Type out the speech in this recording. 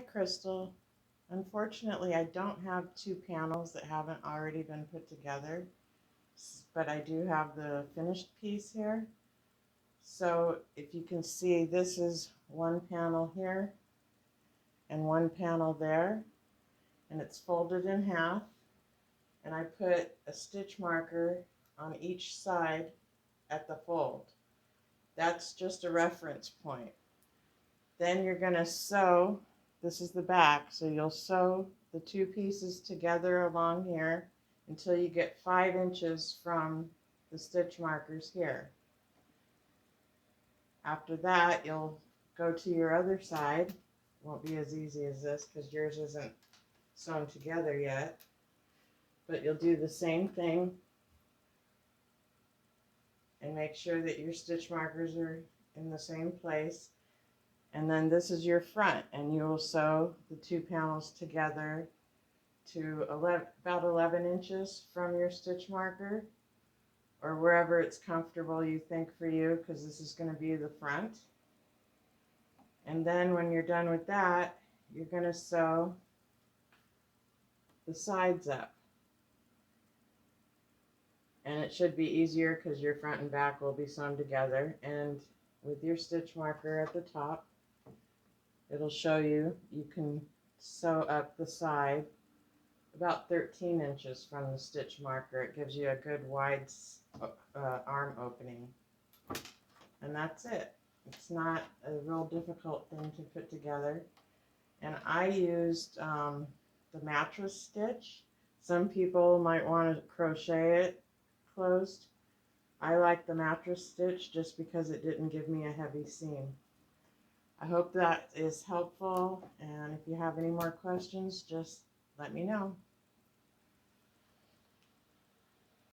Hi, Crystal. Unfortunately, I don't have two panels that haven't already been put together, but I do have the finished piece here. So if you can see, this is one panel here and one panel there, and it's folded in half. And I put a stitch marker on each side at the fold. That's just a reference point. Then you're going to sew, this is the back, so you'll sew the two pieces together along here until you get 5 inches from the stitch markers here. After that, you'll go to your other side. Won't be as easy as this because yours isn't sewn together yet, but you'll do the same thing and make sure that your stitch markers are in the same place. And then this is your front, and you will sew the two panels together to about 11 inches from your stitch marker, or wherever it's comfortable you think for you, because this is going to be the front. And then when you're done with that, you're going to sew the sides up. And it should be easier because your front and back will be sewn together. And with your stitch marker at the top, it'll show you can sew up the side about 13 inches from the stitch marker. It gives you a good wide arm opening. And that's it. It's not a real difficult thing to put together. And I used the mattress stitch. Some people might want to crochet it closed. I like the mattress stitch just because it didn't give me a heavy seam. I hope that is helpful, and if you have any more questions, just let me know.